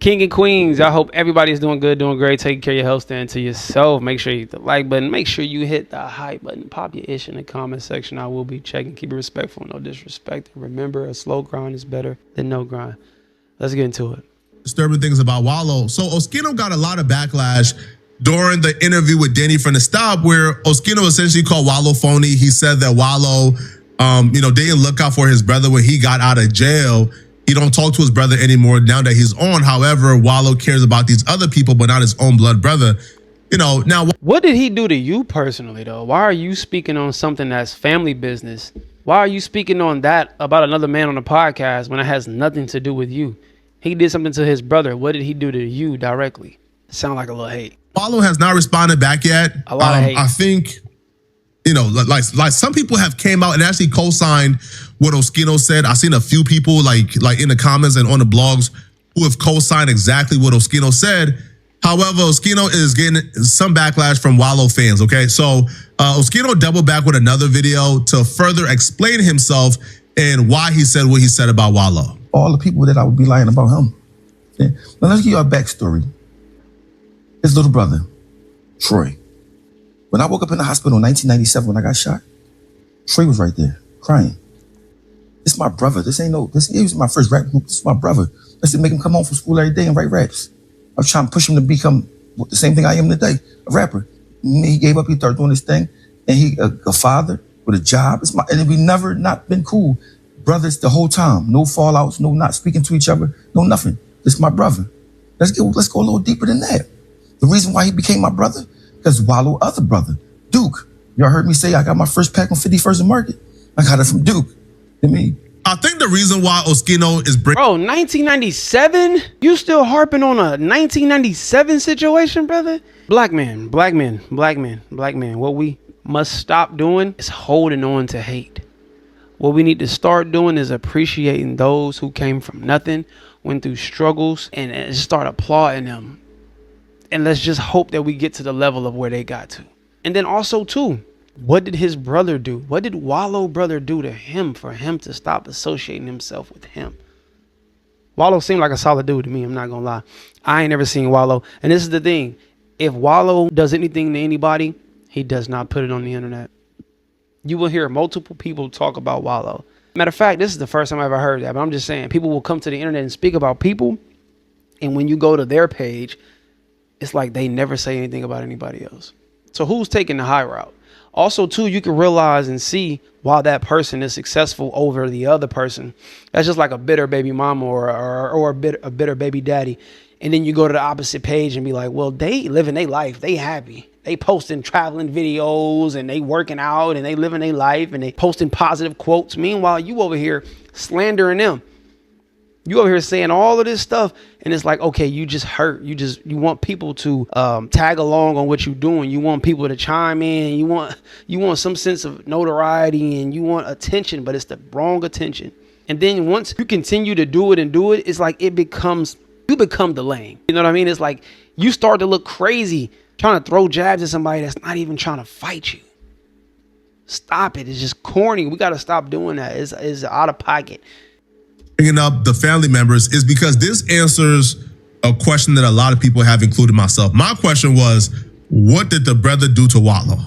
King and queens, I hope everybody's doing good, doing great, taking care of your health, stand to yourself. Make sure you hit the like button. Make sure you hit the hype button. Pop your ish in the comment section. I will be checking. Keep it respectful, no disrespect. And remember, a slow grind is better than no grind. Let's get into it. Disturbing things about Wallo. So Oschino got a lot of backlash during the interview with Danny from the Stop, where Oschino essentially called Wallo phony. He said that Wallo, didn't look out for his brother when he got out of jail. He don't talk to his brother anymore now that he's on. However, Wallo cares about these other people, but not his own blood brother. Now what did he do to you personally, though? Why are you speaking on something that's family business? Why are you speaking on that about another man on the podcast when it has nothing to do with you? He did something to his brother. What did he do to you directly? Sound like a little hate. Wallo has not responded back yet. A lot of hate. I think, like some people have came out and actually co-signed what Oschino said. I've seen a few people like in the comments and on the blogs who have co-signed exactly what Oschino said. However, Oschino is getting some backlash from Wallo fans, okay? So Oschino doubled back with another video to further explain himself and why he said what he said about Wallo. All the people that I would be lying about him. Yeah. Now let's give you a backstory. His little brother, Troy. When I woke up in the hospital in 1997 when I got shot, Troy was right there crying. This is my brother. He was my first rap group. This is my brother. I said make him come home from school every day and write raps. I was trying to push him to become the same thing I am today, a rapper. And he gave up. He started doing this thing, and he a father with a job. And we never not been cool brothers the whole time. No fallouts. No not speaking to each other. No nothing. This is my brother. Let's go a little deeper than that. The reason why he became my brother, because Wallo other brother, Duke. Y'all heard me say I got my first pack on 51st and Market. I got it from Duke. I think the reason why Oschino is bringing... Bro, 1997? You still harping on a 1997 situation, brother? Black man. What we must stop doing is holding on to hate. What we need to start doing is appreciating those who came from nothing, went through struggles, and start applauding them. And let's just hope that we get to the level of where they got to. And then also, too, what did his brother do? What did Wallo brother do to him for him to stop associating himself with him? Wallo seemed like a solid dude to me. I'm not going to lie. I ain't never seen Wallo. And this is the thing. If Wallo does anything to anybody, he does not put it on the internet. You will hear multiple people talk about Wallo. Matter of fact, this is the first time I ever heard that. But I'm just saying, people will come to the internet and speak about people. And when you go to their page, it's like they never say anything about anybody else. So who's taking the high route? Also, too, you can realize and see why that person is successful over the other person. That's just like a bitter baby mama or a bitter baby daddy. And then you go to the opposite page and be like, well, they living their life. They happy. They posting traveling videos and they working out and they living their life and they posting positive quotes. Meanwhile, you over here slandering them. You over here saying all of this stuff, and it's like, okay, you just hurt. You want people to tag along on what you're doing. You want people to chime in. You want some sense of notoriety, and you want attention, but it's the wrong attention. And then once you continue to do it, it's like you become the lame. You know what I mean? It's like you start to look crazy trying to throw jabs at somebody that's not even trying to fight you. Stop it. It's just corny. We got to stop doing that. It's out of pocket. Bringing up the family members is because this answers a question that a lot of people have, including myself. My question was, what did the brother do to Wallo?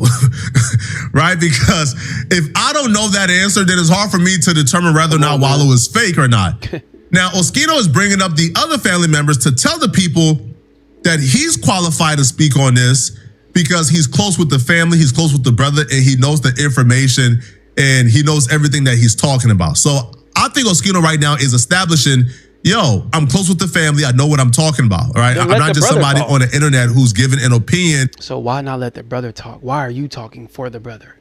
Right? Because if I don't know that answer, then it's hard for me to determine whether or not Wallo is fake or not. Now, Oschino is bringing up the other family members to tell the people that he's qualified to speak on this because he's close with the family, he's close with the brother, and he knows the information and he knows everything that he's talking about. So I think Oschino right now is establishing, yo, I'm close with the family. I know what I'm talking about. All right. I'm not just somebody on the internet who's giving an opinion. So why not let the brother talk? Why are you talking for the brother?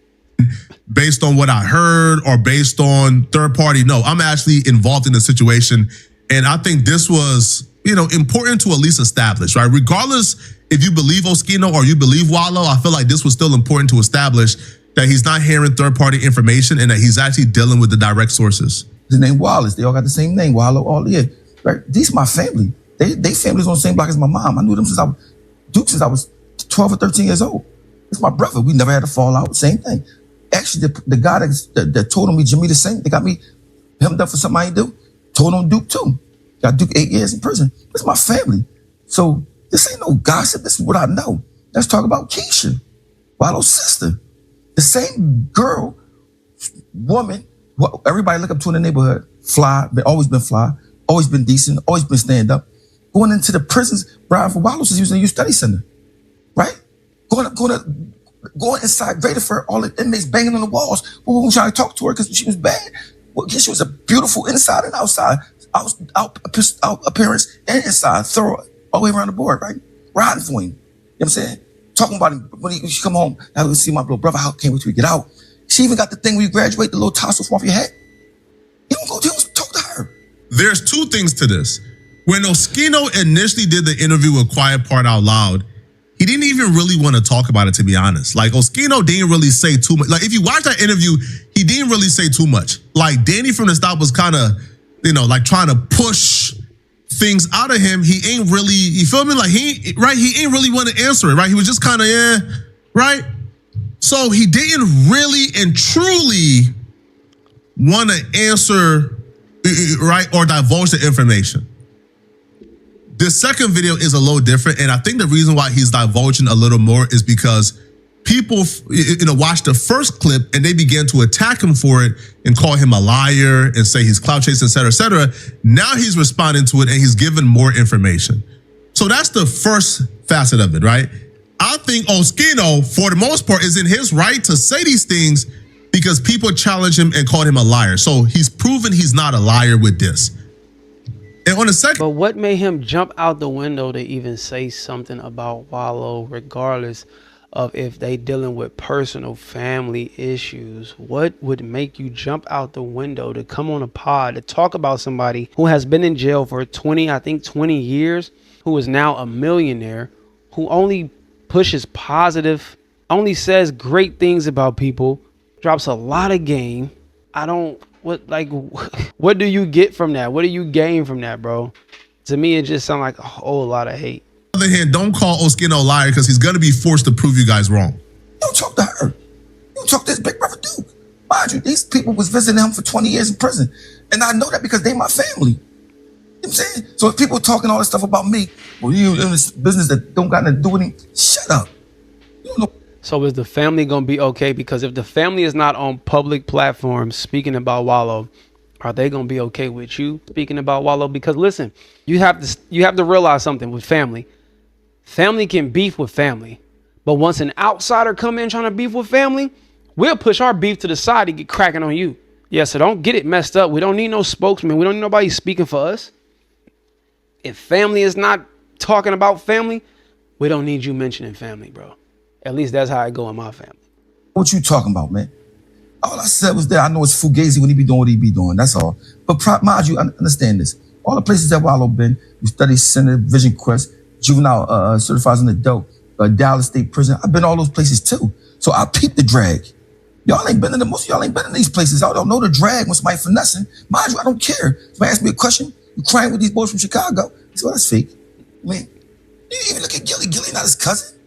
Based on what I heard or based on third party? No, I'm actually involved in the situation. And I think this was, important to at least establish, right? Regardless if you believe Oschino or you believe Wallo, I feel like this was still important to establish that he's not hearing third party information and that he's actually dealing with the direct sources. His name Wallace. They all got the same name, Wallo. All right. These my family. They families on the same block as my mom. I knew them since I was 12 or 13 years old. It's my brother. We never had a fallout. Same thing. Actually, the guy that told on me, Jimmy the Saint, they got me hemmed up for something I ain't do. Told on Duke too. Got Duke 8 years in prison. This is my family. So this ain't no gossip. This is what I know. Let's talk about Keisha, Wallo's sister. The same girl, woman, everybody look up to in the neighborhood. Fly, always been fly, always been decent, always been stand up. Going into the prisons, Brian, for Wallo since he was in the youth study center, right? Going inside Graterford, all the inmates banging on the walls. We were trying to talk to her because she was bad. Well, she was a beautiful inside and outside, out appearance and inside, thorough, all the way around the board, right? Riding for him. You know what I'm saying? Talking about him when he come home. Now we see my little brother. How can't wait till we get out? She even got the thing when you graduate, the little tassel from off your head. You don't talk to her. There's two things to this. When Oschino initially did the interview with Quiet Part Out Loud, he didn't even really want to talk about it, to be honest. Like, Oschino didn't really say too much. Like, if you watch that interview, he didn't really say too much. Like, Danny from the stop was kind of, like trying to push things out of him. He ain't really, you feel me? Like, he ain't really want to answer it, right? He was just kind of, right? So he didn't really and truly want to answer, right, or divulge the information. The second video is a little different, and I think the reason why he's divulging a little more is because people, watched the first clip and they began to attack him for it and call him a liar and say he's clout chasing, et cetera, et cetera. Now he's responding to it and he's given more information. So that's the first facet of it, right? I think Oschino, for the most part, is in his right to say these things because people challenge him and called him a liar. So he's proven he's not a liar with this. And on the second, but what made him jump out the window to even say something about Wallo, regardless of if they dealing with personal family issues? What would make you jump out the window to come on a pod to talk about somebody who has been in jail for 20 years, who is now a millionaire, who only pushes positive, only says great things about people, drops a lot of game? What do you get from that? What do you gain from that, bro? To me, it just sounds like a whole lot of hate. On the other hand, don't call Oschino a liar because he's going to be forced to prove you guys wrong. You don't talk to her. You don't talk to his big brother Duke. Mind you, these people was visiting him for 20 years in prison. And I know that because they my family. You know what I'm saying? So if people talking all this stuff about me, well, you in this business that don't got nothing to do with him, shut up. You don't know. So is the family going to be okay? Because if the family is not on public platforms speaking about Wallo, are they going to be okay with you speaking about Wallo? Because listen, you have to realize something with family. Family can beef with family. But once an outsider come in trying to beef with family, we'll push our beef to the side to get cracking on you. Yeah, so don't get it messed up. We don't need no spokesman. We don't need nobody speaking for us. If family is not talking about family, we don't need you mentioning family, bro. At least that's how I go in my family. What you talking about, man? All I said was that I know it's Fugazi when he be doing what he be doing. That's all. But mind you, understand this. All the places that Wallo been, you study Center, Vision Quest, Juvenile Certified as an Adult, Dallas State Prison. I've been all those places too. So I peep the drag. Y'all ain't been in most of y'all ain't been in these places. I don't know the drag when somebody finessing. Mind you, I don't care. Somebody ask me a question, you crying with these boys from Chicago. So that's fake. I mean, you even look at Gilly. Gilly not his cousin.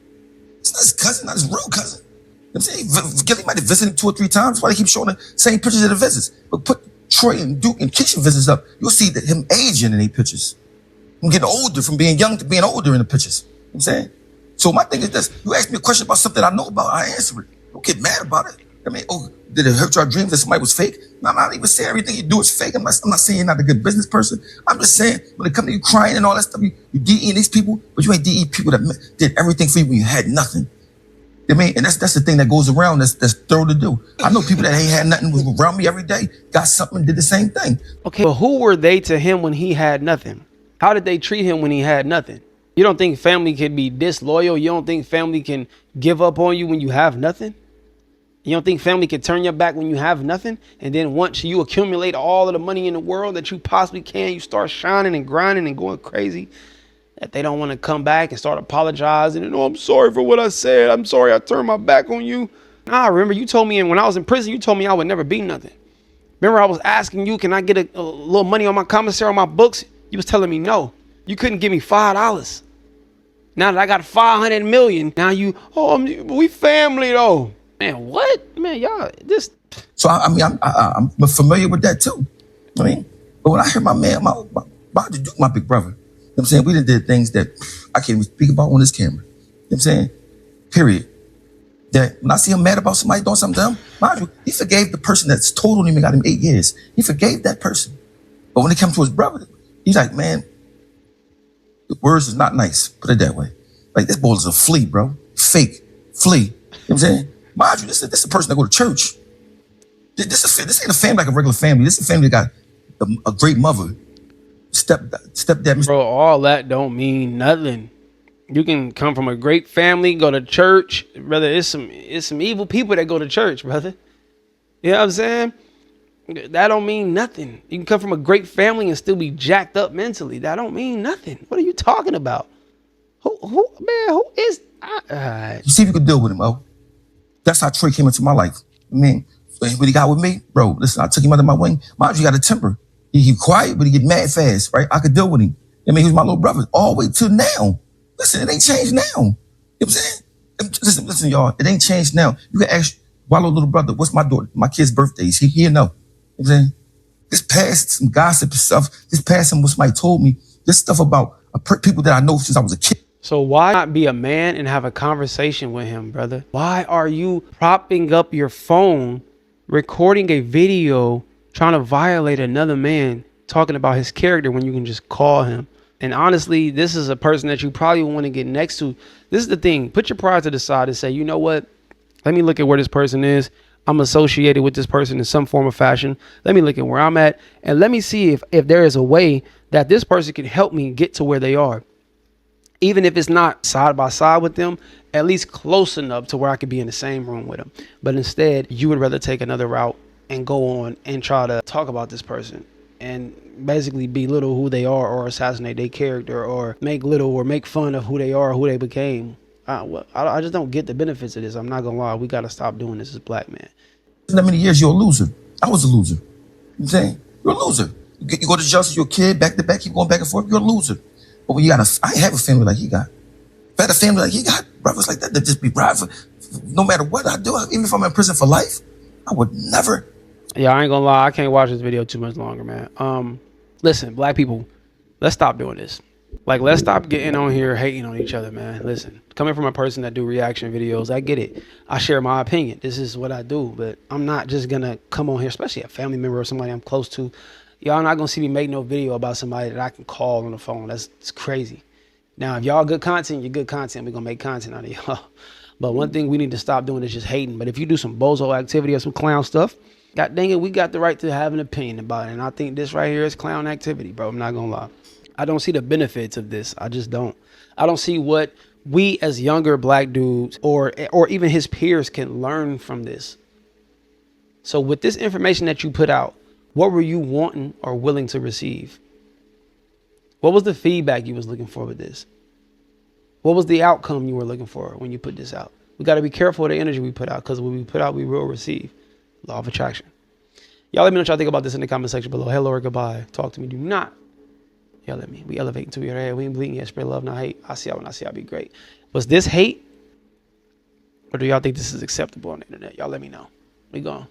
It's not his cousin, not his real cousin. You know what I'm saying? Gilly might have visited 2 or 3 times. That's why they keep showing the same pictures of the visits. But put Troy and Duke and Keisha visits up, you'll see that him aging in these pictures. Him getting older, from being young to being older in the pictures. You know what I'm saying? So my thing is this. You ask me a question about something I know about, I answer it. Don't get mad about it. I mean, did it hurt your dreams that somebody was fake? No, I'm not even saying everything you do is fake. I'm not saying you're not a good business person. I'm just saying when it comes to you crying and all that stuff, you DEing these people, but you ain't DE people that did everything for you when you had nothing. I mean, and that's the thing that goes around that's thorough to do. I know people that ain't had nothing, was around me every day, got something, did the same thing. Okay, but who were they to him when he had nothing? How did they treat him when he had nothing? You don't think family can be disloyal? You don't think family can give up on you when you have nothing? You don't think family can turn your back when you have nothing? And then once you accumulate all of the money in the world that you possibly can, you start shining and grinding and going crazy, that they don't want to come back and start apologizing and, I'm sorry for what I said. I'm sorry I turned my back on you. Nah, remember you told me when I was in prison, you told me I would never be nothing. Remember I was asking you, can I get a little money on my commissary on my books? You was telling me no. You couldn't give me $5. Now that I got 500 million, now we family though. Man, what? Man, y'all just. So I mean, I'm familiar with that too. I mean, but when I hear my man, Mind you, Duke, my big brother. You know what I'm saying? We done did things that I can't even speak about on this camera. You know what I'm saying? Period. That when I see him mad about somebody doing something to him, mind you, he forgave the person that's told him and got him 8 years. He forgave that person. But when it comes to his brother, he's like, man, the words is not nice. Put it that way. Like, this boy is a flea, bro. Fake. Flea. You know what I'm saying? Mind you, this is a person that go to church. This ain't a family like a regular family. This is a family that got a great mother. Stepdad. Bro, all that don't mean nothing. You can come from a great family, go to church, brother. It's some evil people that go to church, brother. You know what I'm saying? That don't mean nothing. You can come from a great family and still be jacked up mentally. That don't mean nothing. What are you talking about? Who is? You see if you could deal with him, oh. That's how Troy came into my life. I mean, when he got with me, bro, listen, I took him under my wing. Mind you, he got a temper. He quiet, but he get mad fast, right? I could deal with him. I mean, he was my little brother all the way till now. Listen, it ain't changed now. You know what I'm saying? Listen, y'all, it ain't changed now. You can ask Wallo little brother, what's my kid's birthdays? He'll know. You know what I'm saying? This past some gossip stuff, this past some what somebody told me, this stuff about people that I know since I was a kid. So why not be a man and have a conversation with him, brother? Why are you propping up your phone, recording a video, trying to violate another man, talking about his character when you can just call him? And honestly, this is a person that you probably want to get next to. This is the thing. Put your pride to the side and say, you know what? Let me look at where this person is. I'm associated with this person in some form or fashion. Let me look at where I'm at. And let me see if there is a way that this person can help me get to where they are. Even if it's not side by side with them, at least close enough to where I could be in the same room with them. But instead, you would rather take another route and go on and try to talk about this person and basically belittle who they are or assassinate their character or make little or make fun of who they are or who they became. I just don't get the benefits of this. I'm not gonna lie. We gotta stop doing this as black men. That many years you're a loser. I was a loser. You know what I'm saying? You're a loser. You go to justice, you're a kid, back to back, keep going back and forth, you're a loser. But when I ain't have a family like he got. If I had a family like he got, brothers like that just be right for no matter what I do, even if I'm in prison for life, I would never. Yeah, I ain't gonna lie. I can't watch this video too much longer, man. Listen, black people, let's stop doing this. Like, let's stop getting on here hating on each other, man. Listen, coming from a person that do reaction videos, I get it. I share my opinion. This is what I do, but I'm not just gonna come on here, especially a family member or somebody I'm close to. Y'all not gonna see me make no video about somebody that I can call on the phone. It's crazy. Now, if y'all good content, you're good content. We're gonna make content out of y'all. But one thing we need to stop doing is just hating. But if you do some bozo activity or some clown stuff, god dang it, we got the right to have an opinion about it. And I think this right here is clown activity, bro. I'm not gonna lie. I don't see the benefits of this. I just don't. I don't see what we as younger black dudes or even his peers can learn from this. So with this information that you put out, what were you wanting or willing to receive? What was the feedback you was looking for with this? What was the outcome you were looking for when you put this out? We got to be careful of the energy we put out, because when we put out, we will receive. Law of attraction. Y'all let me know what y'all think about this in the comment section below. Hello or goodbye. Talk to me. Do not yell at me. We elevate into your head. We ain't bleeding yet. Spread love, not hate. I see y'all when I see y'all. Be great. Was this hate? Or do y'all think this is acceptable on the internet? Y'all let me know. We gone.